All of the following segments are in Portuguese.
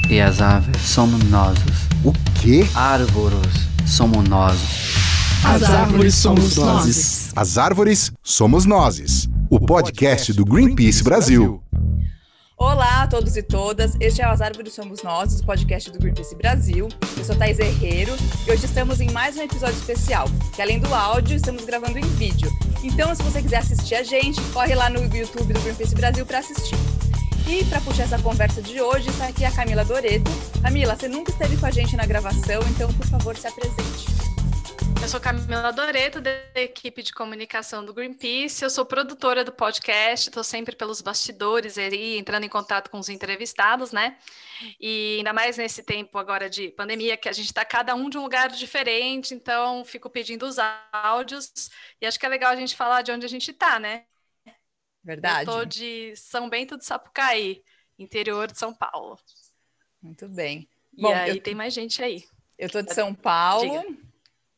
E as árvores somos nós. O quê? Árvores somos nós. As árvores somos nós. As árvores somos nós. O podcast do Greenpeace Brasil. Olá a todos e todas, este é As Árvores Somos Nós, o podcast do Greenpeace Brasil. Eu sou Thaís Herreiro e hoje estamos em mais um episódio especial, que além do áudio, estamos gravando em vídeo. Então, se você quiser assistir a gente, corre lá no YouTube do Greenpeace Brasil para assistir. E para puxar essa conversa de hoje, está aqui a Camila Doreto. Camila, você nunca esteve com a gente na gravação, então, por favor, se apresente. Eu sou Camila Doreto, da equipe de comunicação do Greenpeace. Eu sou produtora do podcast, estou sempre pelos bastidores aí, entrando em contato com os entrevistados, né? E ainda mais nesse tempo agora de pandemia, que a gente está cada um de um lugar diferente, então fico pedindo os áudios. E acho que é legal a gente falar de onde a gente está, né? Verdade. Eu estou de São Bento do Sapucaí, interior de São Paulo. Muito bem. E bom, aí tem mais gente aí. Eu estou de São Paulo. Diga.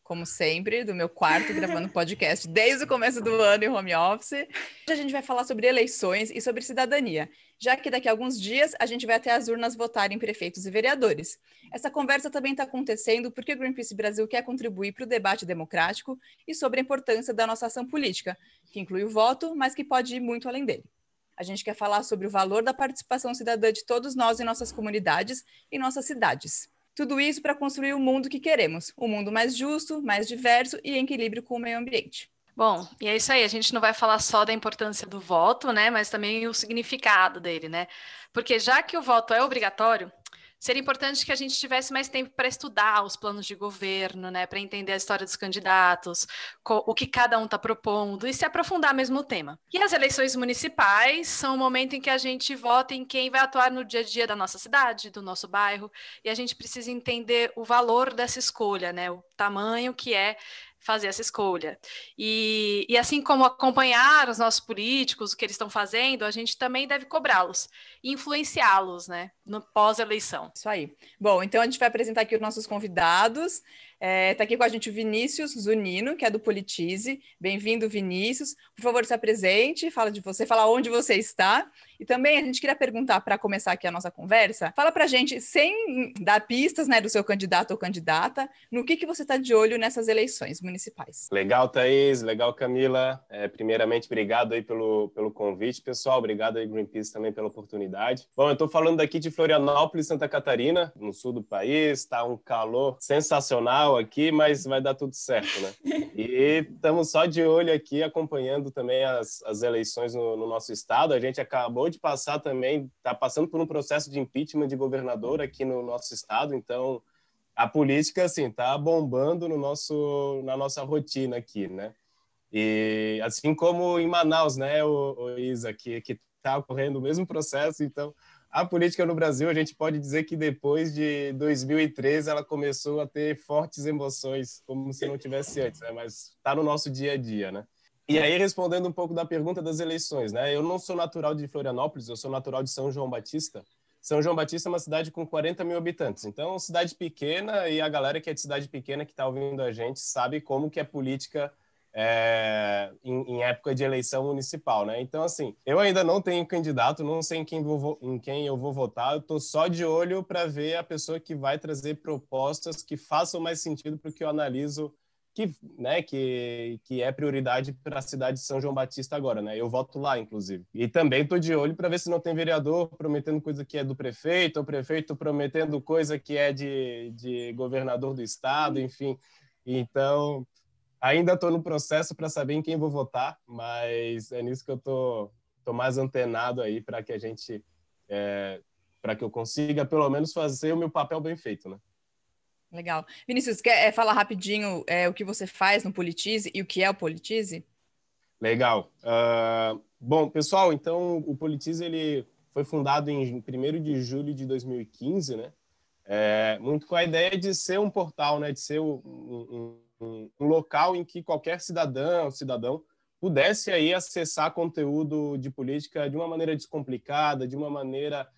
Como sempre, do meu quarto, gravando podcast desde o começo do ano em home office. Hoje a gente vai falar sobre eleições e sobre cidadania, já que daqui a alguns dias a gente vai até as urnas votar em prefeitos e vereadores. Essa conversa também está acontecendo porque o Greenpeace Brasil quer contribuir para o debate democrático e sobre a importância da nossa ação política, que inclui o voto, mas que pode ir muito além dele. A gente quer falar sobre o valor da participação cidadã de todos nós em nossas comunidades e nossas cidades. Tudo isso para construir o mundo que queremos, um mundo mais justo, mais diverso e em equilíbrio com o meio ambiente. Bom, e é isso aí, a gente não vai falar só da importância do voto, né, mas também o significado dele, né? Porque já que o voto é obrigatório, seria importante que a gente tivesse mais tempo para estudar os planos de governo, né, para entender a história dos candidatos, o que cada um está propondo e se aprofundar mesmo no tema. E as eleições municipais são o momento em que a gente vota em quem vai atuar no dia a dia da nossa cidade, do nosso bairro, e a gente precisa entender o valor dessa escolha, né, o tamanho que é fazer essa escolha. E assim como acompanhar os nossos políticos, o que eles estão fazendo, a gente também deve cobrá-los e influenciá-los, né, no pós-eleição. Isso aí. Bom, então a gente vai apresentar aqui os nossos convidados. Está aqui com a gente o Vinícius Zunino, que é do Politize. Bem-vindo, Vinícius. Por favor, se apresente, fala de você, fala onde você está. E também a gente queria perguntar, para começar aqui a nossa conversa, fala para a gente, sem dar pistas, né, do seu candidato ou candidata, no que você está de olho nessas eleições municipais. Legal, Thaís. Legal, Camila. Primeiramente, obrigado aí pelo convite, pessoal. Obrigado aí, Greenpeace, também pela oportunidade. Bom, eu estou falando daqui de Florianópolis, Santa Catarina, no sul do país. Está um calor sensacional aqui, mas vai dar tudo certo, né? E estamos só de olho aqui, acompanhando também as eleições no nosso estado. A gente acabou de passar também, está passando por um processo de impeachment de governador aqui no nosso estado, então a política, assim, está bombando na nossa rotina aqui, né? E assim como em Manaus, né, o Isa, que está ocorrendo o mesmo processo, então a política no Brasil, a gente pode dizer que depois de 2013 ela começou a ter fortes emoções, como se não tivesse antes, né? Mas está no nosso dia a dia, né? E aí, respondendo um pouco da pergunta das eleições, né? Eu não sou natural de Florianópolis, eu sou natural de São João Batista. São João Batista é uma cidade com 40 mil habitantes, então cidade pequena, e a galera que é de cidade pequena que está ouvindo a gente sabe como que é política em época de eleição municipal, né? Então, assim, eu ainda não tenho candidato, não sei em quem eu vou votar, eu estou só de olho para ver a pessoa que vai trazer propostas que façam mais sentido para o que eu analiso, que é prioridade para a cidade de São João Batista agora, né? Eu voto lá, inclusive. E também estou de olho para ver se não tem vereador prometendo coisa que é do prefeito, ou prefeito prometendo coisa que é de governador do estado, enfim. Então, ainda estou no processo para saber em quem vou votar, mas é nisso que eu tô mais antenado aí para que a gente, para que eu consiga pelo menos fazer o meu papel bem feito, né? Legal. Vinícius, quer falar rapidinho o que você faz no Politize e o que é o Politize? Legal. Bom, pessoal, então o Politize ele foi fundado em 1º de julho de 2015, né? Muito com a ideia de ser um portal, né? De ser um local em que qualquer cidadão pudesse aí acessar conteúdo de política de uma maneira descomplicada, de uma maneira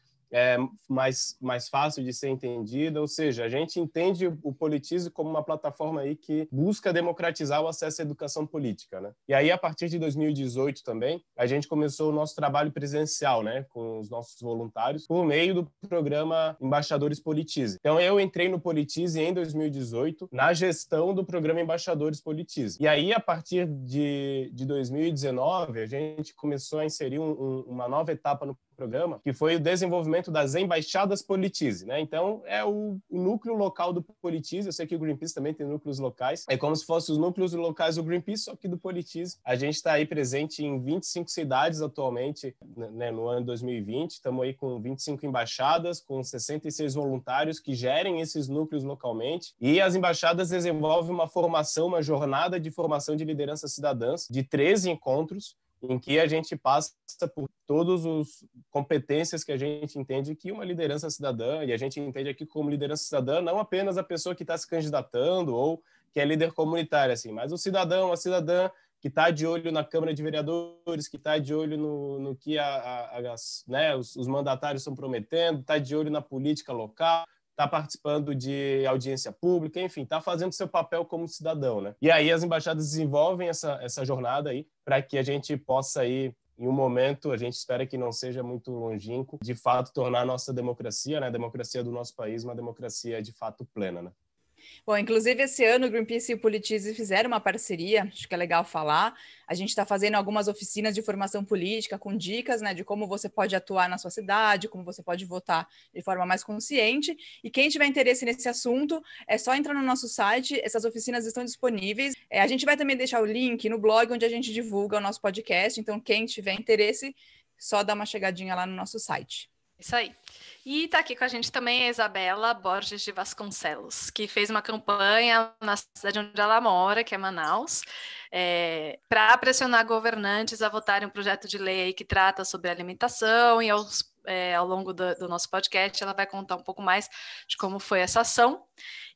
mais fácil de ser entendida, ou seja, a gente entende o Politize como uma plataforma aí que busca democratizar o acesso à educação política, né? E aí, a partir de 2018 também, a gente começou o nosso trabalho presencial, né, com os nossos voluntários, por meio do programa Embaixadores Politize. Então, eu entrei no Politize em 2018, na gestão do programa Embaixadores Politize. E aí, a partir de 2019, a gente começou a inserir uma nova etapa no programa, que foi o desenvolvimento das embaixadas Politize, né? Então, é o núcleo local do Politize. Eu sei que o Greenpeace também tem núcleos locais. É como se fossem os núcleos locais do Greenpeace, só que do Politize. A gente está aí presente em 25 cidades atualmente, né, no ano 2020. Estamos aí com 25 embaixadas, com 66 voluntários que gerem esses núcleos localmente. E as embaixadas desenvolvem uma formação, uma jornada de formação de lideranças cidadãs de 13 encontros, em que a gente passa por todas as competências que a gente entende que uma liderança cidadã, e a gente entende aqui como liderança cidadã não apenas a pessoa que está se candidatando ou que é líder comunitário, assim, mas o cidadão, a cidadã que está de olho na Câmara de Vereadores, que está de olho no que né, os mandatários estão prometendo, está de olho na política local, está participando de audiência pública, enfim, está fazendo seu papel como cidadão, né? E aí as embaixadas desenvolvem essa jornada aí para que a gente possa ir, em um momento, a gente espera que não seja muito longínquo, de fato tornar a nossa democracia, né, a democracia do nosso país, uma democracia de fato plena, né? Bom, inclusive esse ano o Greenpeace e o Politize fizeram uma parceria, acho que é legal falar. A gente está fazendo algumas oficinas de formação política com dicas, né, de como você pode atuar na sua cidade, como você pode votar de forma mais consciente. E quem tiver interesse nesse assunto, é só entrar no nosso site, essas oficinas estão disponíveis. A gente vai também deixar o link no blog onde a gente divulga o nosso podcast, então quem tiver interesse, só dá uma chegadinha lá no nosso site. Isso aí. E está aqui com a gente também a Isabela Borges de Vasconcelos, que fez uma campanha na cidade onde ela mora, que é Manaus, para pressionar governantes a votarem um projeto de lei que trata sobre alimentação, e ao longo do nosso podcast ela vai contar um pouco mais de como foi essa ação.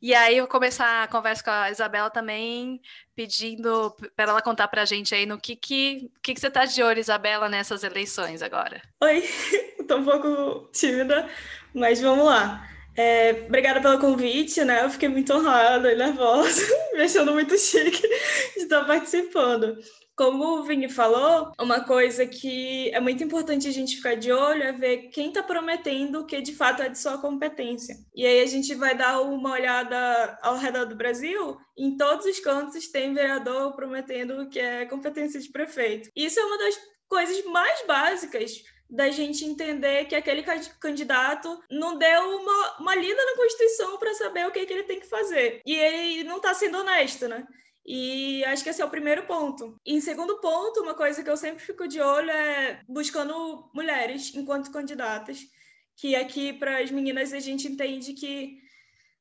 E aí eu vou começar a conversa com a Isabela também, pedindo para ela contar para a gente aí no que você está de olho, Isabela, nessas eleições agora. Oi, estou um pouco tímida, mas vamos lá. Obrigada pelo convite, né? Eu fiquei muito honrada e nervosa, me achando muito chique de estar participando. Como o Vini falou, uma coisa que é muito importante a gente ficar de olho é ver quem está prometendo o que de fato é de sua competência. E aí a gente vai dar uma olhada ao redor do Brasil, em todos os cantos tem vereador prometendo o que é competência de prefeito. Isso é uma das coisas mais básicas da gente entender que aquele candidato não deu uma lida na Constituição para saber o que ele tem que fazer. E ele não está sendo honesto, né? E acho que esse é o primeiro ponto. E em segundo ponto, uma coisa que eu sempre fico de olho é buscando mulheres enquanto candidatas, que aqui para as meninas a gente entende que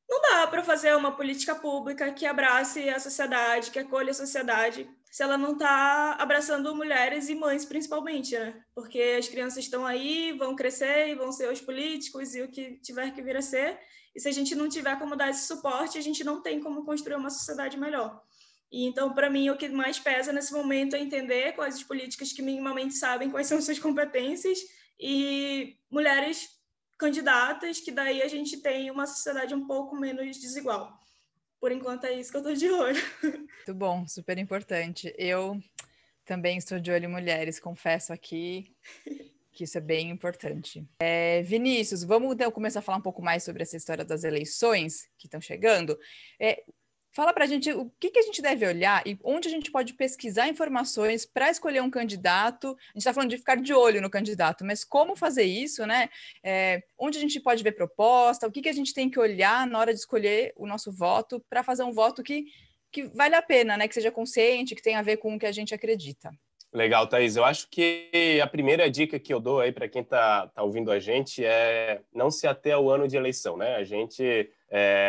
não dá para fazer uma política pública que abrace a sociedade, que acolha a sociedade, se ela não está abraçando mulheres e mães, principalmente, né? Porque as crianças estão aí, vão crescer e vão ser os políticos e o que tiver que vir a ser. E se a gente não tiver como dar esse suporte, a gente não tem como construir uma sociedade melhor. E então, para mim, o que mais pesa nesse momento é entender quais as políticas que minimamente sabem quais são suas competências e mulheres candidatas, que daí a gente tem uma sociedade um pouco menos desigual. Por enquanto, é isso que eu estou de olho. Muito bom, super importante. Eu também estou de olho em mulheres, confesso aqui que isso é bem importante. Vinícius, vamos então começar a falar um pouco mais sobre essa história das eleições que estão chegando. Fala para a gente o que a gente deve olhar e onde a gente pode pesquisar informações para escolher um candidato. A gente está falando de ficar de olho no candidato, mas como fazer isso, né? Onde a gente pode ver proposta, o que a gente tem que olhar na hora de escolher o nosso voto para fazer um voto que vale a pena, né? Que seja consciente, que tenha a ver com o que a gente acredita. Legal, Thaís. Eu acho que a primeira dica que eu dou aí para quem tá ouvindo a gente é não se ater ao ano de eleição, né? A gente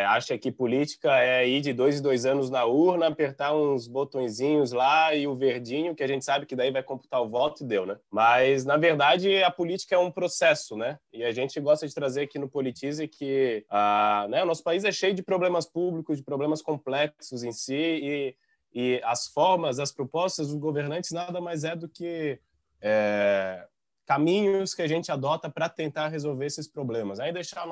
acha que política é ir de 2 em 2 anos na urna, apertar uns botõezinhos lá e o verdinho, que a gente sabe que daí vai computar o voto e deu, né? Mas, na verdade, a política é um processo, né? E a gente gosta de trazer aqui no Politize que né, o nosso país é cheio de problemas públicos, de problemas complexos em si, e as formas, as propostas dos governantes nada mais é do que caminhos que a gente adota para tentar resolver esses problemas, aí deixar a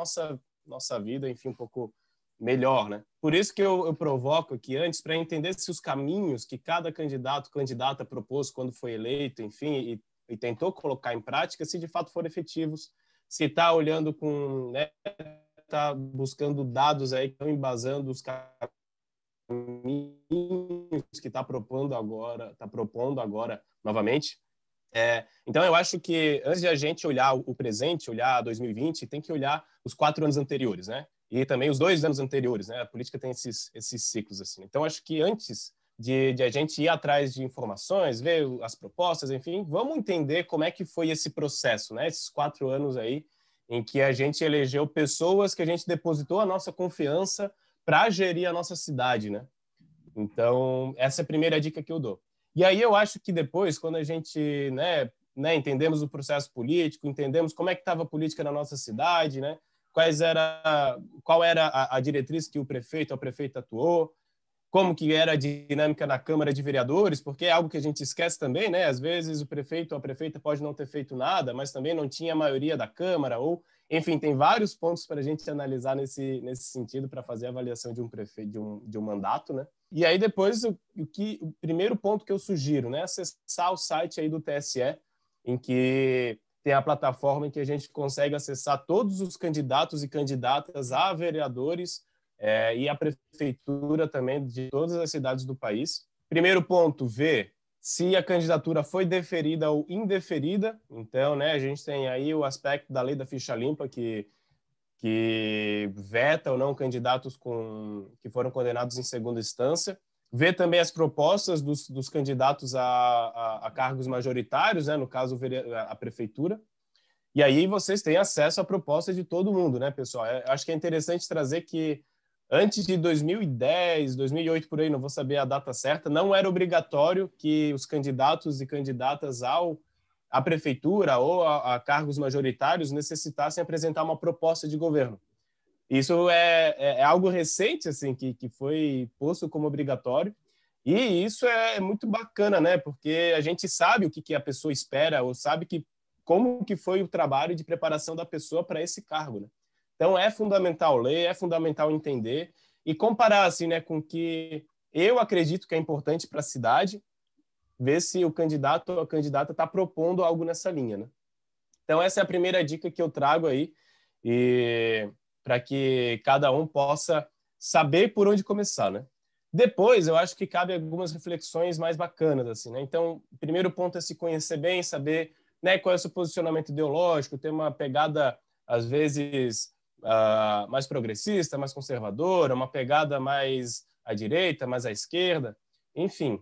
nossa vida, enfim, um pouco melhor, né? Por isso que eu provoco aqui antes, para entender se os caminhos que cada candidata propôs quando foi eleito, enfim, e tentou colocar em prática, se de fato foram efetivos, se está olhando com, né, está buscando dados aí que estão embasando os caminhos que está propondo agora novamente. Então, eu acho que antes de a gente olhar o presente, olhar 2020, tem que olhar os 4 anos anteriores, né? E também os 2 anos anteriores, né? A política tem esses ciclos, assim. Então, acho que antes de a gente ir atrás de informações, ver as propostas, enfim, vamos entender como é que foi esse processo, né? Esses 4 anos aí, em que a gente elegeu pessoas que a gente depositou a nossa confiança para gerir a nossa cidade, né? Então, essa é a primeira dica que eu dou. E aí eu acho que depois, quando a gente, né, entendemos o processo político, entendemos como é que estava a política na nossa cidade, né? Qual era a diretriz que o prefeito atuou, como que era a dinâmica na Câmara de Vereadores, porque é algo que a gente esquece também, né? Às vezes o prefeito ou a prefeita pode não ter feito nada, mas também não tinha a maioria da Câmara, ou, enfim, tem vários pontos para a gente analisar nesse sentido para fazer a avaliação de um prefeito, de um mandato, né? E aí depois, o primeiro ponto que eu sugiro, né? Acessar o site aí do TSE, em que tem a plataforma em que a gente consegue acessar todos os candidatos e candidatas a vereadores e a prefeitura também de todas as cidades do país. Primeiro ponto, ver se a candidatura foi deferida ou indeferida. Então, né, a gente tem aí o aspecto da lei da ficha limpa que veta ou não candidatos que foram condenados em segunda instância. Ver também as propostas dos candidatos a cargos majoritários, né, no caso a prefeitura. E aí vocês têm acesso à proposta de todo mundo, né, pessoal? Acho que é interessante trazer que antes de 2010, 2008, por aí, não vou saber a data certa, não era obrigatório que os candidatos e candidatas à prefeitura ou a cargos majoritários necessitassem apresentar uma proposta de governo. Isso é algo recente, assim, que foi posto como obrigatório, e isso é muito bacana, né? Porque a gente sabe o que a pessoa espera, ou sabe como que foi o trabalho de preparação da pessoa para esse cargo, né? Então, é fundamental ler, é fundamental entender e comparar, assim, né, com o que eu acredito que é importante para a cidade, ver se o candidato ou a candidata está propondo algo nessa linha, né? Então, essa é a primeira dica que eu trago aí, e para que cada um possa saber por onde começar, né? Depois, eu acho que cabe algumas reflexões mais bacanas, assim, né? Então, o primeiro ponto é se conhecer bem, saber, né, qual é o seu posicionamento ideológico, ter uma pegada, às vezes, mais progressista, mais conservadora, uma pegada mais à direita, mais à esquerda, enfim.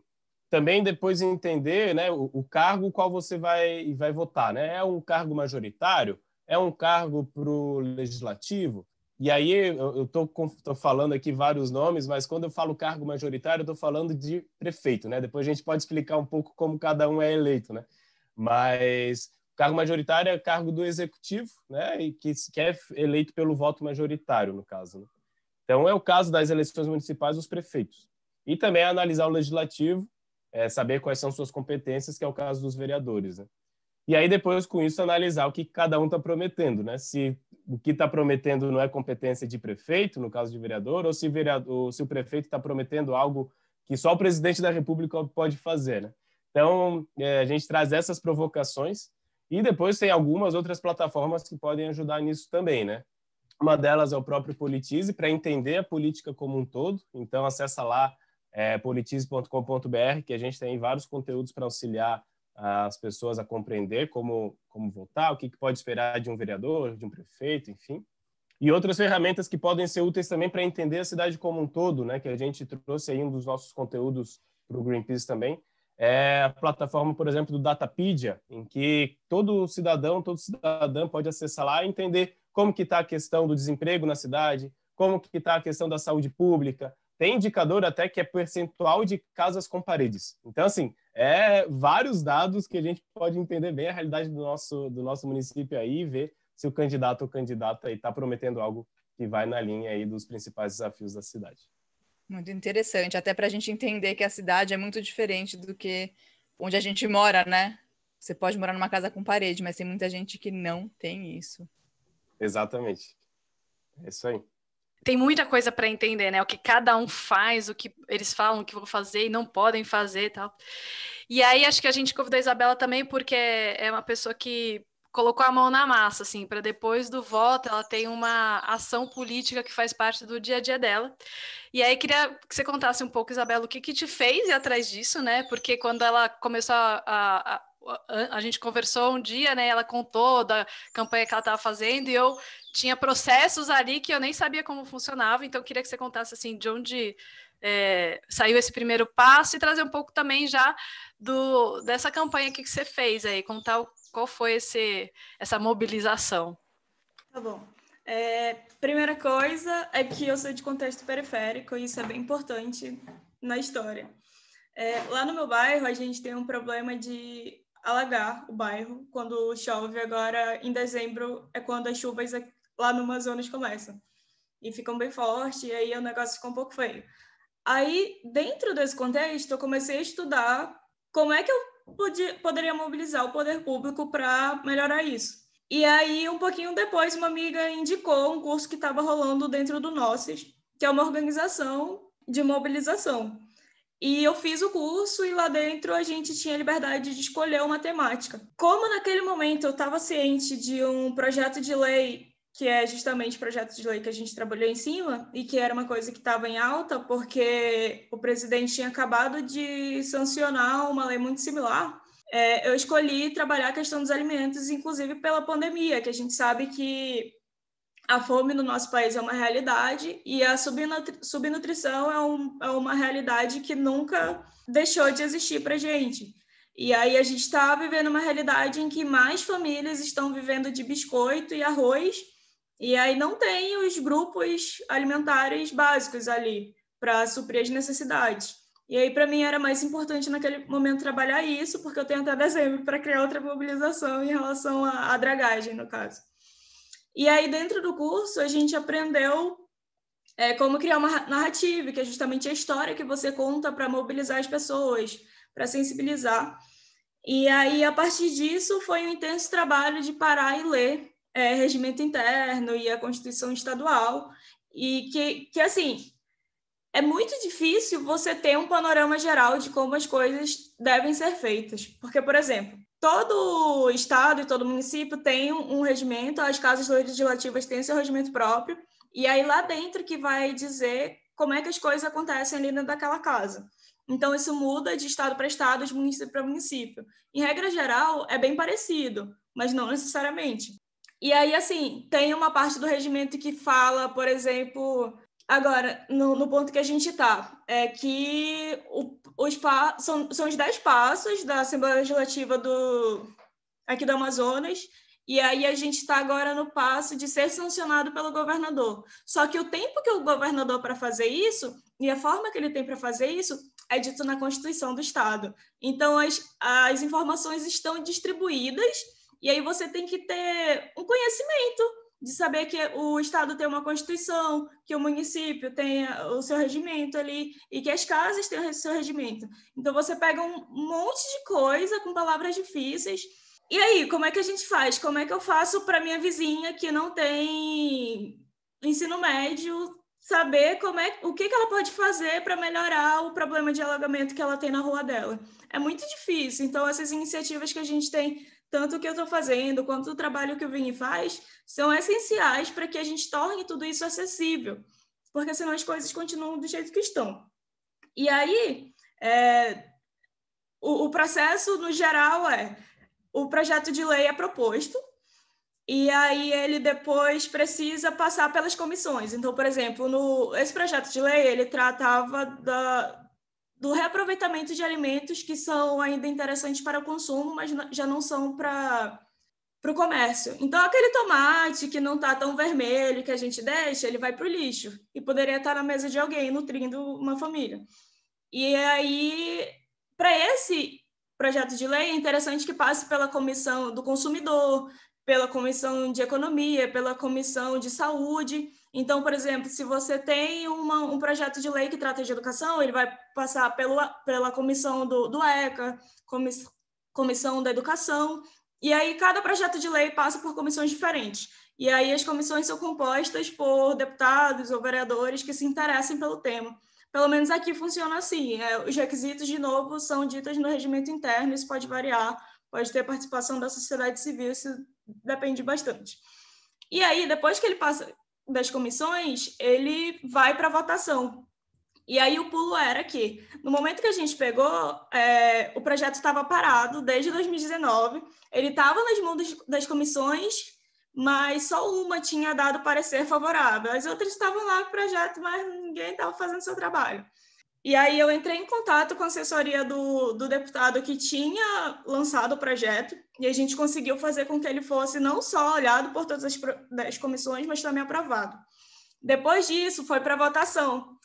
Também depois entender, né, o cargo qual você vai votar, né? É um cargo majoritário? É um cargo para o legislativo? E aí eu estou falando aqui vários nomes, mas quando eu falo cargo majoritário, eu estou falando de prefeito, né? Depois a gente pode explicar um pouco como cada um é eleito, né? Mas cargo majoritário é cargo do executivo, né? E que é eleito pelo voto majoritário, no caso, né? Então é o caso das eleições municipais dos prefeitos. E também analisar o legislativo, saber quais são suas competências, que é o caso dos vereadores, né? E aí, depois, com isso, analisar o que cada um está prometendo, né? Se o que está prometendo não é competência de prefeito, no caso de vereador, ou se o prefeito está prometendo algo que só o presidente da República pode fazer, né? Então, a gente traz essas provocações e depois tem algumas outras plataformas que podem ajudar nisso também, né? Uma delas é o próprio Politize, para entender a política como um todo. Então, acessa lá politize.com.br, que a gente tem vários conteúdos para auxiliar as pessoas a compreender como votar, o que pode esperar de um vereador, de um prefeito, enfim. E outras ferramentas que podem ser úteis também para entender a cidade como um todo, né, que a gente trouxe aí um dos nossos conteúdos para o Greenpeace também, é a plataforma, por exemplo, do Datapedia, em que todo cidadã pode acessar lá e entender como que está a questão do desemprego na cidade, como que está a questão da saúde pública. Tem indicador até que é percentual de casas com paredes. Então, assim, vários dados que a gente pode entender bem a realidade do nosso município aí e ver se o candidato ou candidata aí está prometendo algo que vai na linha aí dos principais desafios da cidade. Muito interessante, até para a gente entender que a cidade é muito diferente do que onde a gente mora, né? Você pode morar numa casa com parede, mas tem muita gente que não tem isso. Exatamente. É isso aí. Tem muita coisa para entender, né? O que cada um faz, o que eles falam que vão fazer e não podem fazer e tal. E aí, acho que a gente convidou a Isabela também porque é uma pessoa que colocou a mão na massa, assim, para depois do voto ela tem uma ação política que faz parte do dia a dia dela. E aí, queria que você contasse um pouco, Isabela, o que te fez ir atrás disso, né? Porque quando ela começou a gente conversou um dia, né? Ela contou da campanha que ela estava fazendo e eu tinha processos ali que eu nem sabia como funcionava, então eu queria que você contasse assim de onde saiu esse primeiro passo e trazer um pouco também já dessa campanha que você fez aí, contar qual foi essa mobilização. Tá bom. Primeira coisa é que eu sou de contexto periférico e isso é bem importante na história. Lá no meu bairro, a gente tem um problema de alagar o bairro quando chove. Agora, em dezembro, é quando as chuvas lá no Amazonas começam. E ficam bem fortes, e aí o negócio fica um pouco feio. Aí, dentro desse contexto, eu comecei a estudar como é que eu poderia mobilizar o poder público para melhorar isso. E aí, um pouquinho depois, uma amiga indicou um curso que estava rolando dentro do Nossos, que é uma organização de mobilização. E eu fiz o curso e lá dentro a gente tinha liberdade de escolher uma temática. Como naquele momento eu estava ciente de um projeto de lei, que é justamente o projeto de lei que a gente trabalhou em cima, e que era uma coisa que estava em alta, porque o presidente tinha acabado de sancionar uma lei muito similar, eu escolhi trabalhar a questão dos alimentos, inclusive pela pandemia, que a gente sabe que a fome no nosso país é uma realidade e a subnutrição é uma realidade que nunca deixou de existir para a gente. E aí a gente está vivendo uma realidade em que mais famílias estão vivendo de biscoito e arroz, e aí não tem os grupos alimentares básicos ali para suprir as necessidades. E aí, para mim, era mais importante naquele momento trabalhar isso, porque eu tenho até dezembro para criar outra mobilização em relação à dragagem, no caso. E aí, dentro do curso, a gente aprendeu como criar uma narrativa, que é justamente a história que você conta para mobilizar as pessoas, para sensibilizar. E aí, a partir disso, foi um intenso trabalho de parar e ler regimento interno e a Constituição Estadual, e que assim, é muito difícil você ter um panorama geral de como as coisas devem ser feitas. Porque, por exemplo, todo estado e todo município tem um regimento, as casas legislativas têm seu regimento próprio, e aí lá dentro que vai dizer como é que as coisas acontecem ali dentro daquela casa. Então, isso muda de estado para estado, de município para município. Em regra geral, é bem parecido, mas não necessariamente. E aí, assim, tem uma parte do regimento que fala, por exemplo... Agora, no ponto que a gente está, é que são os 10 passos da Assembleia Legislativa aqui do Amazonas, e aí a gente está agora no passo de ser sancionado pelo governador. Só que o tempo que o governador para fazer isso, e a forma que ele tem para fazer isso, é dito na Constituição do Estado. Então, as informações estão distribuídas, e aí você tem que ter um conhecimento de saber que o Estado tem uma Constituição, que o município tem o seu regimento ali, e que as casas têm o seu regimento. Então, você pega um monte de coisa com palavras difíceis. E aí, como é que a gente faz? Como é que eu faço para minha vizinha que não tem ensino médio saber o que ela pode fazer para melhorar o problema de alagamento que ela tem na rua dela? É muito difícil. Então, essas iniciativas que a gente tem, tanto o que eu estou fazendo, quanto o trabalho que o Vini faz, são essenciais para que a gente torne tudo isso acessível, porque senão as coisas continuam do jeito que estão. E aí, o processo, no geral, o projeto de lei é proposto, e aí ele depois precisa passar pelas comissões. Então, por exemplo, esse projeto de lei, ele tratava do reaproveitamento de alimentos que são ainda interessantes para o consumo, mas já não são para o comércio. Então, aquele tomate que não está tão vermelho, que a gente deixa, ele vai para o lixo e poderia estar na mesa de alguém, nutrindo uma família. E aí, para esse projeto de lei, é interessante que passe pela Comissão do Consumidor, pela Comissão de Economia, pela Comissão de Saúde. Então, por exemplo, se você tem um projeto de lei que trata de educação, ele vai passar pela comissão do ECA, comissão da educação, e aí cada projeto de lei passa por comissões diferentes. E aí as comissões são compostas por deputados ou vereadores que se interessem pelo tema. Pelo menos aqui funciona assim, os requisitos, de novo, são ditos no regimento interno, isso pode variar, pode ter participação da sociedade civil, isso depende bastante. E aí, depois que ele passa das comissões, ele vai para a votação. E aí o pulo era que, no momento que a gente pegou, o projeto estava parado desde 2019, ele estava nas mãos das comissões, mas só uma tinha dado parecer favorável. As outras estavam lá com o projeto, mas ninguém estava fazendo seu trabalho. E aí eu entrei em contato com a assessoria do deputado que tinha lançado o projeto, e a gente conseguiu fazer com que ele fosse não só olhado por todas as comissões, mas também aprovado. Depois disso, foi para votação.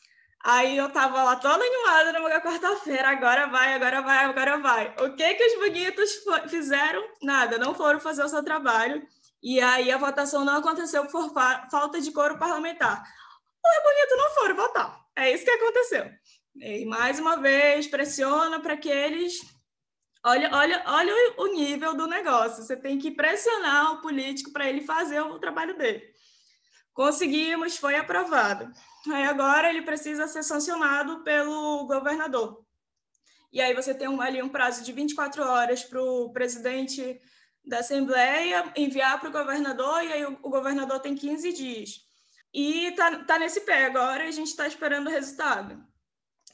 Aí eu estava lá toda animada numa quarta-feira, agora vai, agora vai, agora vai. O que os bonitos fizeram? Nada, não foram fazer o seu trabalho. E aí a votação não aconteceu por falta de quórum parlamentar. Os bonitos não foram votar. É isso que aconteceu. E mais uma vez, pressiona para que eles... Olha o nível do negócio. Você tem que pressionar o político para ele fazer o trabalho dele. Conseguimos, foi aprovado. Aí agora ele precisa ser sancionado pelo governador. E aí você tem ali um prazo de 24 horas para o presidente da Assembleia enviar para o governador, e aí o governador tem 15 dias. E tá nesse pé agora, a gente está esperando o resultado.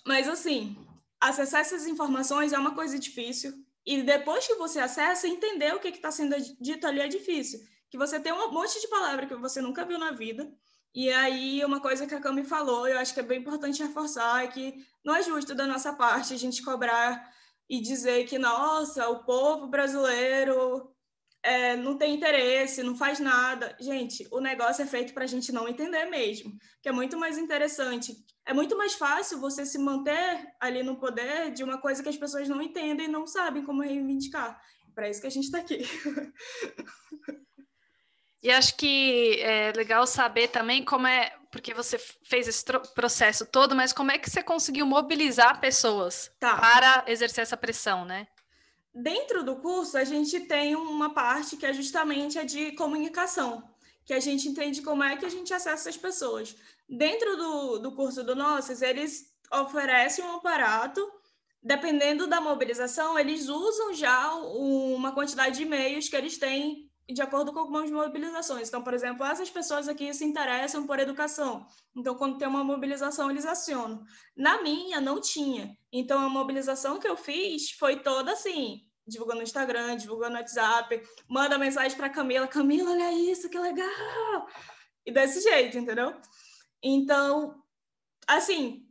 Mas, assim, acessar essas informações é uma coisa difícil, e depois que você acessa, entender o que está sendo dito ali é difícil. Que você tem um monte de palavra que você nunca viu na vida, e aí uma coisa que a Cami falou, eu acho que é bem importante reforçar, é que não é justo da nossa parte a gente cobrar e dizer que, nossa, o povo brasileiro não tem interesse, não faz nada. Gente, o negócio é feito para a gente não entender mesmo, que é muito mais interessante. É muito mais fácil você se manter ali no poder de uma coisa que as pessoas não entendem e não sabem como reivindicar. Para isso que a gente está aqui. E acho que é legal saber também como porque você fez esse processo todo, mas como é que você conseguiu mobilizar pessoas para exercer essa pressão, né? Dentro do curso, a gente tem uma parte que é justamente a de comunicação, que a gente entende como é que a gente acessa as pessoas. Dentro do curso do Nossas, eles oferecem um aparato, dependendo da mobilização, eles usam já uma quantidade de e-mails que eles têm de acordo com algumas mobilizações. Então, por exemplo, essas pessoas aqui se interessam por educação. Então, quando tem uma mobilização, eles acionam. Na minha, não tinha. Então, a mobilização que eu fiz foi toda assim, divulgando no Instagram, divulgando no WhatsApp, manda mensagem para Camila, olha isso, que legal! E desse jeito, entendeu? Então, assim,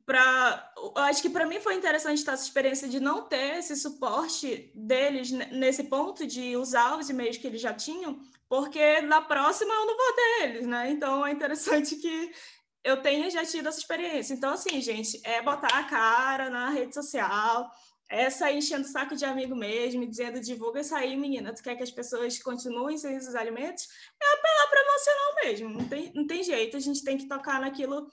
acho que para mim foi interessante essa experiência de não ter esse suporte deles nesse ponto de usar os e-mails que eles já tinham, porque na próxima eu não vou ter eles, né? Então é interessante que eu tenha já tido essa experiência. Então, assim, gente, é botar a cara na rede social, é sair enchendo o saco de amigo mesmo, dizendo, divulga isso aí, menina, tu quer que as pessoas continuem sem esses alimentos? É apelar para emocional mesmo, não tem jeito, a gente tem que tocar naquilo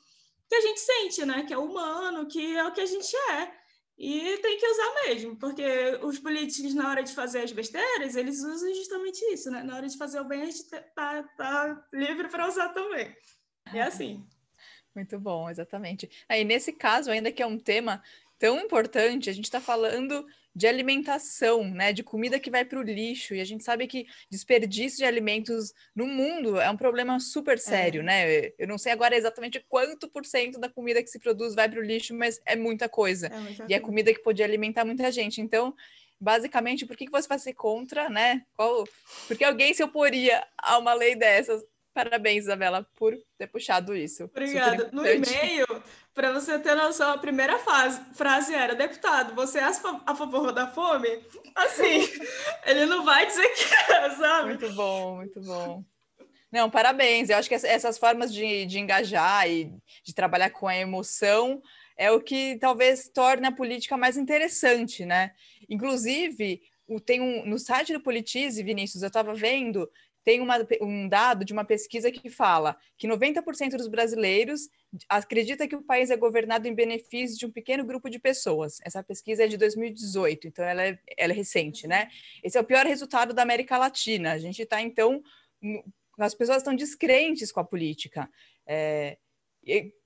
que a gente sente, né? Que é humano, que é o que a gente é. E tem que usar mesmo, porque os políticos, na hora de fazer as besteiras, eles usam justamente isso, né? Na hora de fazer o bem, a gente tá livre para usar também. É assim. Muito bom, exatamente. Aí, nesse caso, ainda que é um tema tão importante, a gente está falando de alimentação, né, de comida que vai para o lixo, e a gente sabe que desperdício de alimentos no mundo é um problema super sério, né? Eu não sei agora exatamente quanto % da comida que se produz vai para o lixo, mas é muita coisa. E é comida que podia alimentar muita gente. Então, basicamente, por que você vai ser contra, né? Porque alguém se oporia a uma lei dessas? Parabéns, Isabela, por ter puxado isso. Obrigada. No e-mail, para você ter noção, a primeira frase era: deputado, você é a favor da fome? Assim, ele não vai dizer que é, sabe? Muito bom, muito bom. Não, parabéns. Eu acho que essas formas de engajar e de trabalhar com a emoção é o que talvez torne a política mais interessante, né? Inclusive, no site do Politize, Vinícius, eu estava vendo tem um dado de uma pesquisa que fala que 90% dos brasileiros acredita que o país é governado em benefício de um pequeno grupo de pessoas. Essa pesquisa é de 2018, então ela é recente, né? Esse é o pior resultado da América Latina. A gente está, então, as pessoas estão descrentes com a política.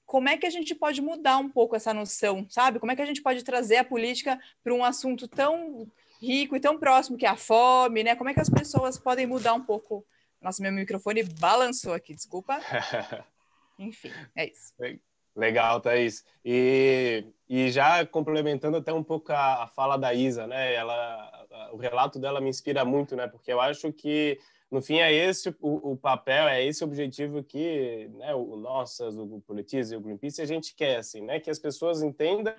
Como é que a gente pode mudar um pouco essa noção, sabe? Como é que a gente pode trazer a política para um assunto tão rico e tão próximo que é a fome, né? Como é que as pessoas podem mudar um pouco? Nossa, meu microfone balançou aqui, desculpa. Enfim, é isso. Legal, Thaís. E já complementando até um pouco a fala da Isa, né? O relato dela me inspira muito, né? Porque eu acho que, no fim, é esse o papel, é esse o objetivo que, né, o Nossas, o Politize e o Greenpeace, a gente quer, assim, né? Que as pessoas entendam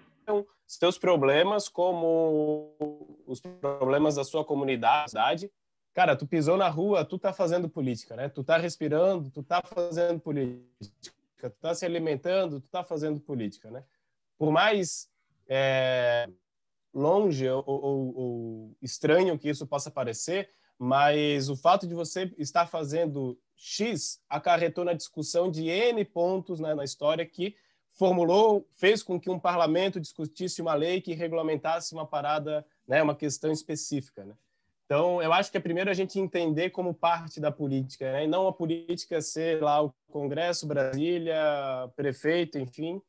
seus problemas como os problemas da sua comunidade. Cara, tu pisou na rua, tu tá fazendo política, né? Tu tá respirando, tu tá fazendo política. Tu tá se alimentando, tu tá fazendo política, né? Por mais longe ou estranho que isso possa parecer, mas o fato de você estar fazendo X acarretou na discussão de N pontos, né, na história que fez com que um parlamento discutisse uma lei que regulamentasse uma parada, né, uma questão específica, né? Então, eu acho que é primeiro a gente entender como parte da política, né? E não a política ser lá o Congresso, Brasília, prefeito, enfim,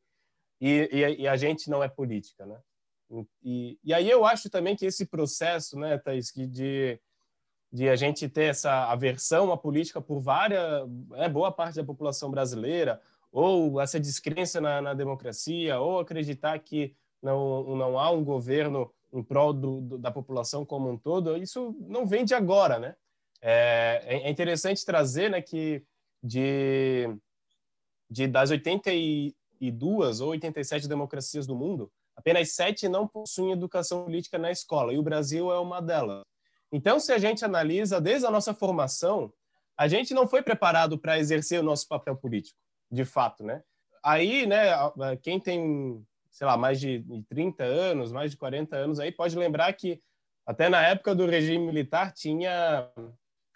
e a gente não é política, né? E aí eu acho também que esse processo, né, Thaís, de a gente ter essa aversão à política por boa parte da população brasileira, ou essa descrença na democracia, ou acreditar que não há um governo em prol da população como um todo, isso não vem de agora, né? É interessante trazer, né, que das 82 ou 87 democracias do mundo, apenas 7 não possuem educação política na escola, e o Brasil é uma delas. Então, se a gente analisa desde a nossa formação, a gente não foi preparado para exercer o nosso papel político, de fato, né? Aí, né, quem tem, sei lá, mais de 30 anos, mais de 40 anos, aí pode lembrar que até na época do regime militar tinha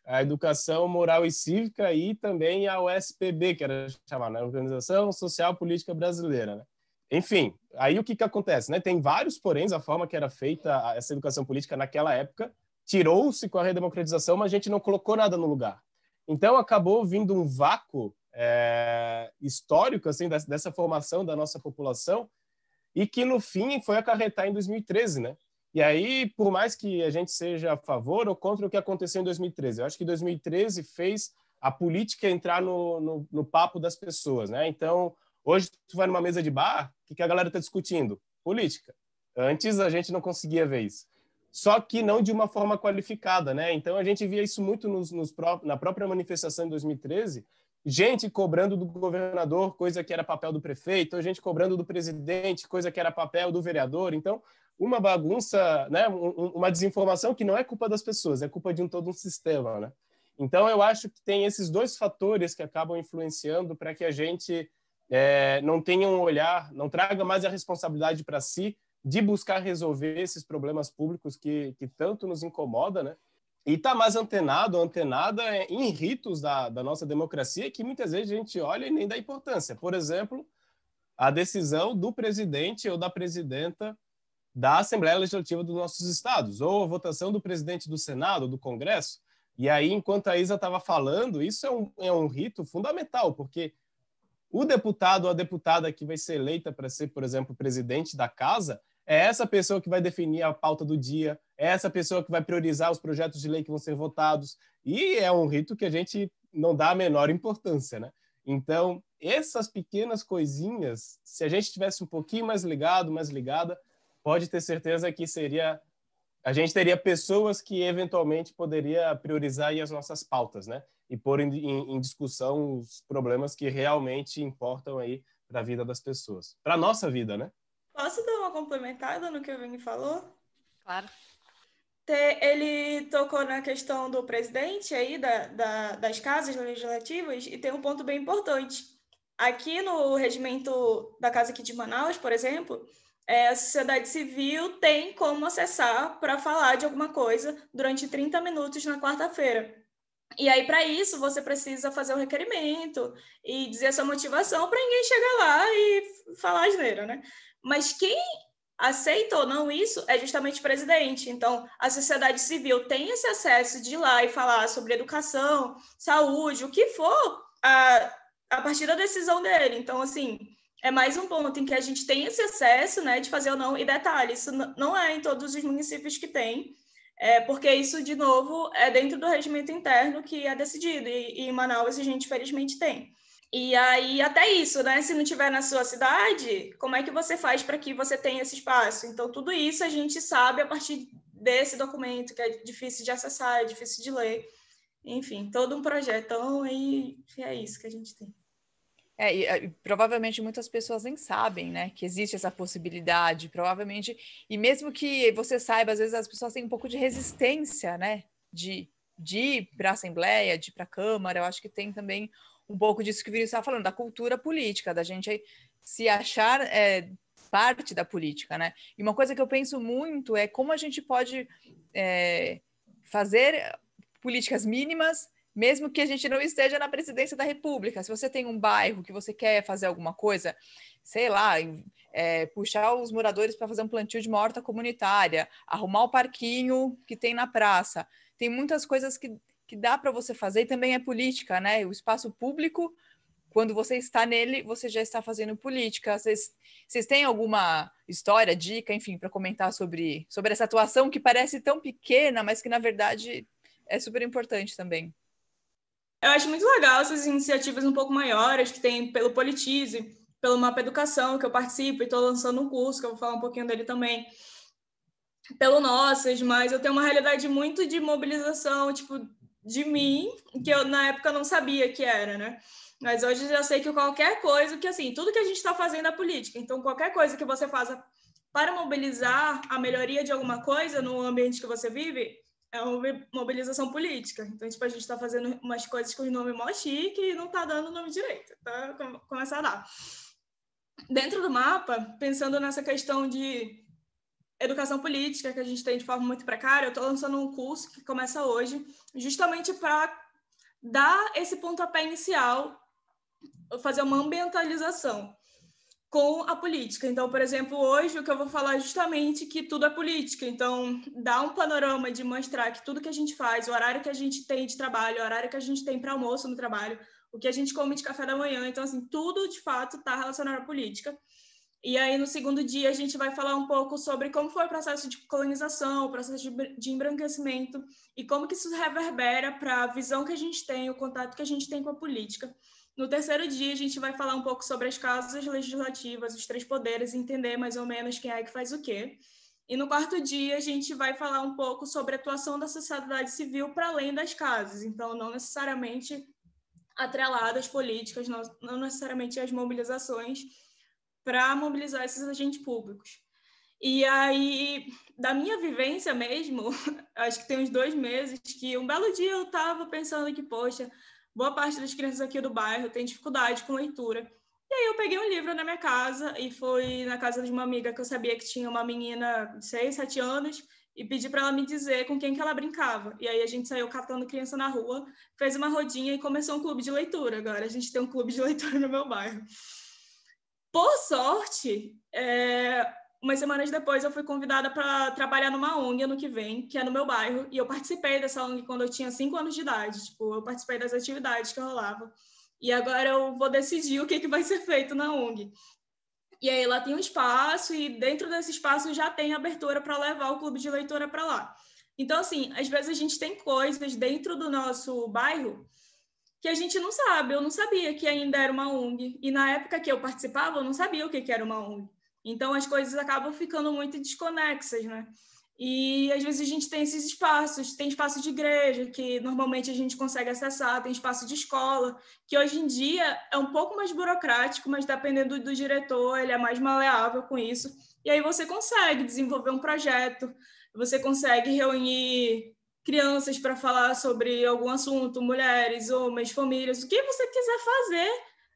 a educação moral e cívica e também a USPB, que era chamada, né, Organização Social Política Brasileira, né? Enfim, aí o que acontece, né? Tem vários poréns, a forma que era feita essa educação política naquela época tirou-se com a redemocratização, mas a gente não colocou nada no lugar. Então acabou vindo um vácuo histórico assim dessa formação da nossa população e que no fim foi acarretar em 2013, né? E aí, por mais que a gente seja a favor ou contra o que aconteceu em 2013, eu acho que 2013 fez a política entrar no papo das pessoas, né? Então, hoje tu vai numa mesa de bar, o que a galera está discutindo? Política. Antes a gente não conseguia ver isso. Só que não de uma forma qualificada, né? Então a gente via isso muito na própria manifestação de 2013, gente cobrando do governador, coisa que era papel do prefeito, ou gente cobrando do presidente, coisa que era papel do vereador. Então, uma bagunça, né? Uma desinformação que não é culpa das pessoas, é culpa de todo um sistema, né? Então, eu acho que tem esses dois fatores que acabam influenciando para que a gente não tenha um olhar, não traga mais a responsabilidade para si de buscar resolver esses problemas públicos que tanto nos incomoda, né? E está mais antenada em ritos da nossa democracia que muitas vezes a gente olha e nem dá importância. Por exemplo, a decisão do presidente ou da presidenta da Assembleia Legislativa dos nossos estados, ou a votação do presidente do Senado, do Congresso. E aí, enquanto a Isa estava falando, isso é um rito fundamental, porque o deputado ou a deputada que vai ser eleita para ser, por exemplo, presidente da casa, é essa pessoa que vai definir a pauta do dia, é essa pessoa que vai priorizar os projetos de lei que vão ser votados, e é um rito que a gente não dá a menor importância, né? Então, essas pequenas coisinhas, se a gente tivesse um pouquinho mais ligado, mais ligada, pode ter certeza que a gente teria pessoas que eventualmente poderia priorizar aí as nossas pautas, né? E pôr em discussão os problemas que realmente importam aí para a vida das pessoas, para a nossa vida, né? Posso dar uma complementada no que o Vini falou? Claro. Ele tocou na questão do presidente aí, das casas legislativas, e tem um ponto bem importante. Aqui no regimento da Casa aqui de Manaus, por exemplo, a sociedade civil tem como acessar para falar de alguma coisa durante 30 minutos na quarta-feira. E aí, para isso, você precisa fazer o requerimento e dizer a sua motivação para ninguém chegar lá e falar asneira, né? Mas quem aceita ou não isso é justamente o presidente. Então, a sociedade civil tem esse acesso de ir lá e falar sobre educação, saúde, o que for, a partir da decisão dele. Então, assim, é mais um ponto em que a gente tem esse acesso, né, de fazer ou não. E detalhe, isso não é em todos os municípios que tem, porque isso, de novo, é dentro do regimento interno que é decidido. E em Manaus a gente, felizmente, tem. E aí, até isso, né? Se não tiver na sua cidade, como é que você faz para que você tenha esse espaço? Então, tudo isso a gente sabe a partir desse documento, que é difícil de acessar, é difícil de ler. Enfim, todo um projetão e é isso que a gente tem. E provavelmente muitas pessoas nem sabem, né, que existe essa possibilidade, provavelmente, e mesmo que você saiba, às vezes as pessoas têm um pouco de resistência, né, de ir para a Assembleia, de ir para a Câmara. Eu acho que tem também um pouco disso que o Vinícius estava falando, da cultura política, da gente se achar parte da política, né? E uma coisa que eu penso muito é como a gente pode fazer políticas mínimas, mesmo que a gente não esteja na presidência da República. Se você tem um bairro que você quer fazer alguma coisa, sei lá, puxar os moradores para fazer um plantio de uma horta comunitária, arrumar o parquinho que tem na praça. Tem muitas coisas que dá para você fazer, e também é política, né? O espaço público, quando você está nele, você já está fazendo política. Vocês têm alguma história, dica, enfim, para comentar sobre essa atuação que parece tão pequena, mas que, na verdade, é super importante também? Eu acho muito legal essas iniciativas um pouco maiores que tem pelo Politize, pelo Mapa Educação, que eu participo e estou lançando um curso, que eu vou falar um pouquinho dele também, pelo Nossas, mas eu tenho uma realidade muito de mobilização, tipo, de mim, que eu na época não sabia que era, né? Mas hoje eu já sei que qualquer coisa, que assim, tudo que a gente está fazendo é política, então qualquer coisa que você faça para mobilizar a melhoria de alguma coisa no ambiente que você vive, é uma mobilização política. Então, tipo, a gente está fazendo umas coisas com o nome mó chique e não está dando o nome direito, tá? Começar a dar. Dentro do mapa, pensando nessa questão de educação política, que a gente tem de forma muito precária, eu estou lançando um curso que começa hoje, justamente para dar esse pontapé inicial, fazer uma ambientalização com a política. Então, por exemplo, hoje o que eu vou falar é justamente que tudo é política. Então, dá um panorama de mostrar que tudo que a gente faz, o horário que a gente tem de trabalho, o horário que a gente tem para almoço no trabalho, o que a gente come de café da manhã. Então, assim, tudo, de fato, está relacionado à política. E aí, no segundo dia, a gente vai falar um pouco sobre como foi o processo de colonização, o processo de embranquecimento e como que isso reverbera para a visão que a gente tem, o contato que a gente tem com a política. No terceiro dia, a gente vai falar um pouco sobre as casas legislativas, os 3 poderes, entender mais ou menos quem é que faz o quê. E no quarto dia, a gente vai falar um pouco sobre a atuação da sociedade civil para além das casas. Então, não necessariamente atreladas políticas, não necessariamente as mobilizações, para mobilizar esses agentes públicos. E aí, da minha vivência mesmo, acho que tem uns 2 meses, que um belo dia eu estava pensando que, poxa, boa parte das crianças aqui do bairro tem dificuldade com leitura. E aí eu peguei um livro na minha casa e fui na casa de uma amiga que eu sabia que tinha uma menina de 6, 7 anos e pedi para ela me dizer com quem que ela brincava. E aí a gente saiu catando criança na rua, fez uma rodinha e começou um clube de leitura. Agora a gente tem um clube de leitura no meu bairro. Por sorte, umas semanas depois eu fui convidada para trabalhar numa ONG ano que vem, que é no meu bairro, e eu participei dessa ONG quando eu tinha 5 anos de idade. Tipo, eu participei das atividades que rolavam. E agora eu vou decidir o que vai ser feito na ONG. E aí lá tem um espaço, e dentro desse espaço já tem abertura para levar o clube de leitura para lá. Então, assim, às vezes a gente tem coisas dentro do nosso bairro que a gente não sabe. Eu não sabia que ainda era uma ONG. E na época que eu participava, eu não sabia o que era uma ONG. Então, as coisas acabam ficando muito desconexas, né? E, às vezes, a gente tem esses espaços. Tem espaço de igreja, que normalmente a gente consegue acessar. Tem espaço de escola, que hoje em dia é um pouco mais burocrático, mas dependendo do diretor, ele é mais maleável com isso. E aí você consegue desenvolver um projeto, você consegue reunir crianças para falar sobre algum assunto, mulheres, homens, famílias, o que você quiser fazer,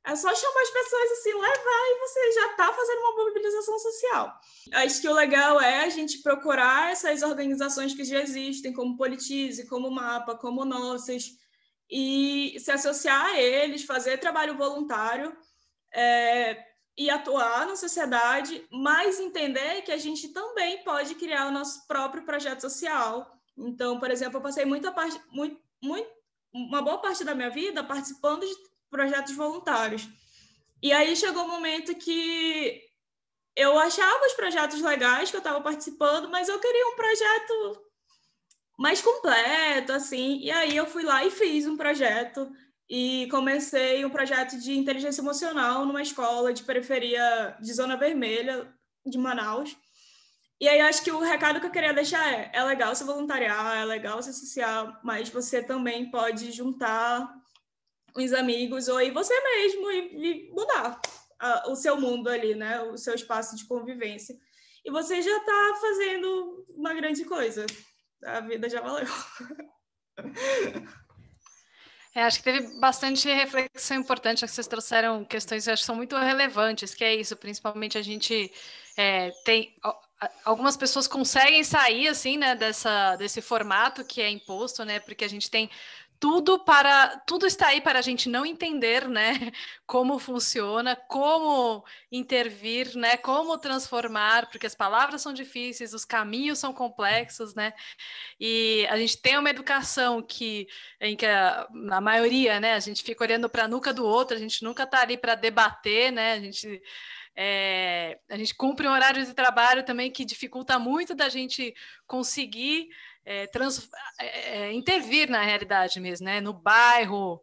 é só chamar as pessoas assim, levar, e você já está fazendo uma mobilização social. Acho que o legal é a gente procurar essas organizações que já existem, como Politize, como Mapa, como Nossas, e se associar a eles, fazer trabalho voluntário, e atuar na sociedade, mas entender que a gente também pode criar o nosso próprio projeto social. Então, por exemplo, eu passei uma boa parte da minha vida participando de projetos voluntários. E aí chegou um momento que eu achava os projetos legais que eu estava participando, mas eu queria um projeto mais completo, assim. E aí eu fui lá e fiz um projeto e comecei um projeto de inteligência emocional numa escola de periferia de Zona Vermelha de Manaus. E aí acho que o recado que eu queria deixar é legal se voluntariar, é legal se associar, mas você também pode juntar uns amigos ou ir você mesmo e mudar o seu mundo ali, né? O seu espaço de convivência. E você já está fazendo uma grande coisa. A vida já valeu. Acho que teve bastante reflexão importante, acho que vocês trouxeram questões que acho que são muito relevantes, que é isso, principalmente a gente tem... Algumas pessoas conseguem sair, assim, né, desse formato que é imposto, né, porque a gente tem tudo está aí para a gente não entender, né, como funciona, como intervir, né, como transformar, porque as palavras são difíceis, os caminhos são complexos, né, e a gente tem uma educação em que a maioria, né, a gente fica olhando para a nuca do outro, a gente nunca está ali para debater, né, a gente cumpre um horário de trabalho também que dificulta muito da gente conseguir intervir na realidade mesmo, né? No bairro,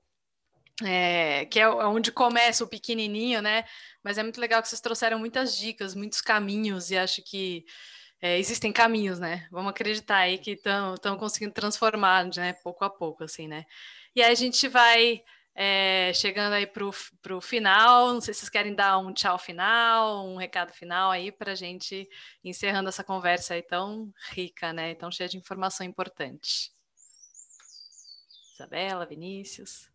que é onde começa o pequenininho, né? Mas é muito legal que vocês trouxeram muitas dicas, muitos caminhos, e acho que existem caminhos, né? Vamos acreditar aí que estão conseguindo transformar, né? Pouco a pouco, assim, né? E aí a gente vai chegando aí para o final, não sei se vocês querem dar um tchau final, um recado final aí para a gente encerrando essa conversa aí tão rica, né? Tão cheia de informação importante. Isabela, Vinícius.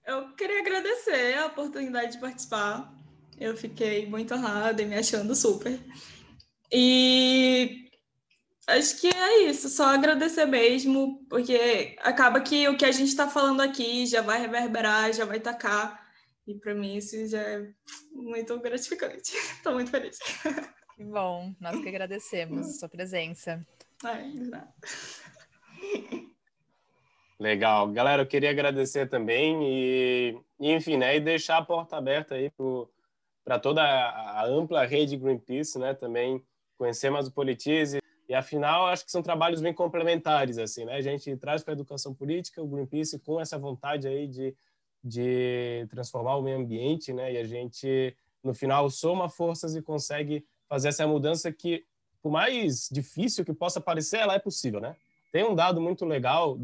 Eu queria agradecer a oportunidade de participar. Eu fiquei muito honrada e me achando super. E acho que é isso, só agradecer mesmo, porque acaba que o que a gente está falando aqui já vai reverberar, já vai tacar, e para mim isso já é muito gratificante. Estou muito feliz. Que bom, nós que agradecemos a sua presença. Legal. Galera, eu queria agradecer também e enfim, né, e deixar a porta aberta aí para toda a ampla rede Greenpeace, né, também conhecer mais o Politize. E, afinal, acho que são trabalhos bem complementares, assim, né? A gente traz para a educação política o Greenpeace com essa vontade aí de transformar o meio ambiente, né? E a gente, no final, soma forças e consegue fazer essa mudança que, por mais difícil que possa parecer, ela é possível, né? Tem um dado muito legal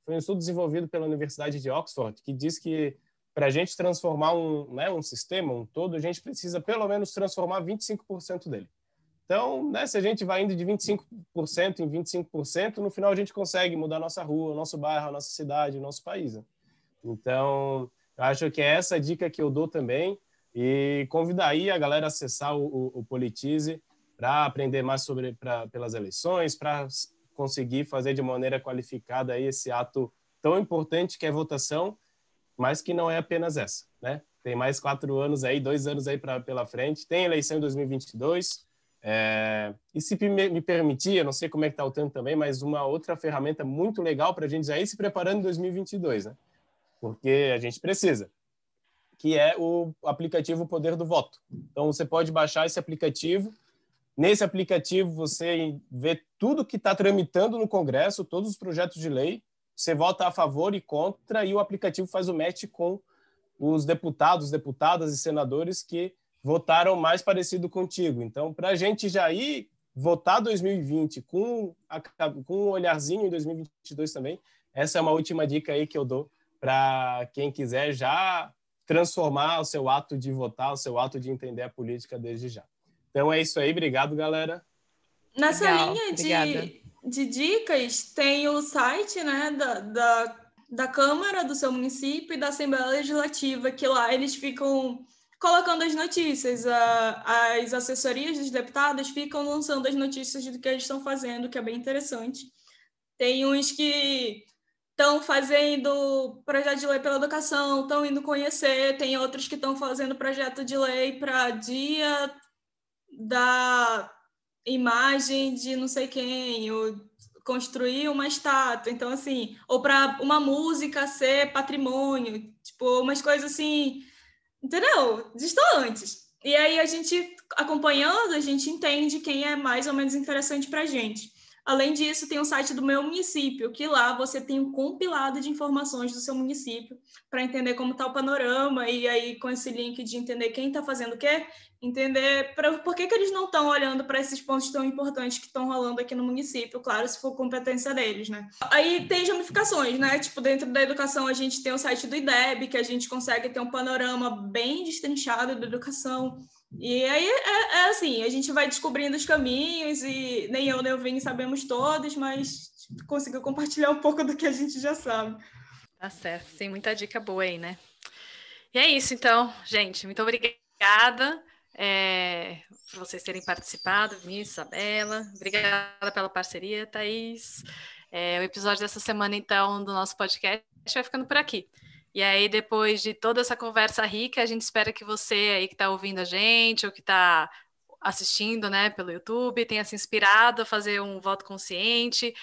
foi um estudo desenvolvido pela Universidade de Oxford que diz que para a gente transformar um sistema, um todo, a gente precisa pelo menos transformar 25% dele. Então, né, se a gente vai indo de 25% em 25%, no final a gente consegue mudar a nossa rua, o nosso bairro, a nossa cidade, o nosso país. Né? Então, eu acho que é essa dica que eu dou também e convidar aí a galera a acessar o Politize para aprender mais pelas eleições, para conseguir fazer de maneira qualificada aí esse ato tão importante que é votação, mas que não é apenas essa. Né? Tem mais 4 anos aí, 2 anos aí pela frente, tem eleição em 2022, e se me permitir, eu não sei como é que está o tempo também, mas uma outra ferramenta muito legal para a gente já ir se preparando em 2022, né? Porque a gente precisa, que é o aplicativo Poder do Voto. Então, você pode baixar esse aplicativo. Nesse aplicativo, você vê tudo que está tramitando no Congresso, todos os projetos de lei, você vota a favor e contra, e o aplicativo faz o match com os deputados, deputadas e senadores que votaram mais parecido contigo. Então, para a gente já ir votar 2020 com um olharzinho em 2022 também, essa é uma última dica aí que eu dou para quem quiser já transformar o seu ato de votar, o seu ato de entender a política desde já. Então é isso aí, obrigado, galera. Nessa linha de dicas, tem o site, né, da Câmara do seu município e da Assembleia Legislativa, que lá eles ficam colocando as notícias, as assessorias dos deputados ficam lançando as notícias do que eles estão fazendo, que é bem interessante. Tem uns que estão fazendo projeto de lei pela educação, estão indo conhecer, tem outros que estão fazendo projeto de lei para dia da imagem de não sei quem, ou construir uma estátua, então assim, ou para uma música ser patrimônio, tipo, umas coisas assim, entendeu? Distantes. E aí a gente, acompanhando, a gente entende quem é mais ou menos interessante para a gente. Além disso, tem o site do meu município, que lá você tem um compilado de informações do seu município para entender como está o panorama, e aí com esse link de entender quem está fazendo o quê, entender por que eles não estão olhando para esses pontos tão importantes que estão rolando aqui no município, claro, se for competência deles, né? Aí tem ramificações, né? Tipo, dentro da educação a gente tem o site do IDEB, que a gente consegue ter um panorama bem destrinchado da educação. E aí é assim, a gente vai descobrindo os caminhos e nem eu nem o Vini sabemos todos, mas conseguiu compartilhar um pouco do que a gente já sabe. Tá certo, tem muita dica boa aí, né? E é isso, então, gente. Muito obrigada por vocês terem participado, Vinícius, Isabela. Obrigada pela parceria, Thaís. O episódio dessa semana, então, do nosso podcast vai ficando por aqui. E aí, depois de toda essa conversa rica, a gente espera que você aí que está ouvindo a gente ou que está assistindo, né, pelo YouTube, tenha se inspirado a fazer um voto consciente,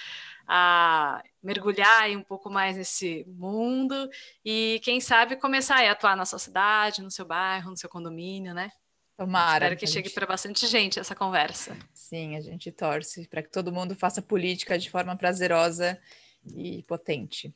a mergulhar aí um pouco mais nesse mundo e, quem sabe, começar a atuar na sua cidade, no seu bairro, no seu condomínio, né? Tomara. Espero que chegue para bastante gente essa conversa. Sim, a gente torce para que todo mundo faça política de forma prazerosa e potente.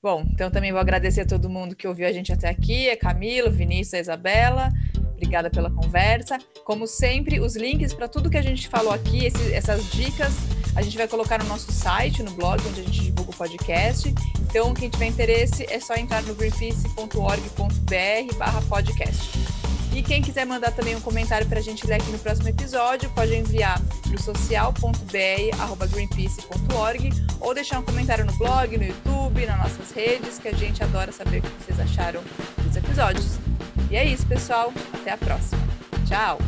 Bom, então também vou agradecer a todo mundo que ouviu a gente até aqui, a Camila, o Vinícius, a Isabela. Obrigada pela conversa. Como sempre, os links para tudo que a gente falou aqui, essas dicas, a gente vai colocar no nosso site, no blog, onde a gente divulga o podcast. Então, quem tiver interesse, é só entrar no greenpeace.org.br/podcast. E quem quiser mandar também um comentário para a gente ler aqui no próximo episódio, pode enviar para o social.br@greenpeace.org ou deixar um comentário no blog, no YouTube, nas nossas redes, que a gente adora saber o que vocês acharam dos episódios. E é isso, pessoal. Até a próxima. Tchau!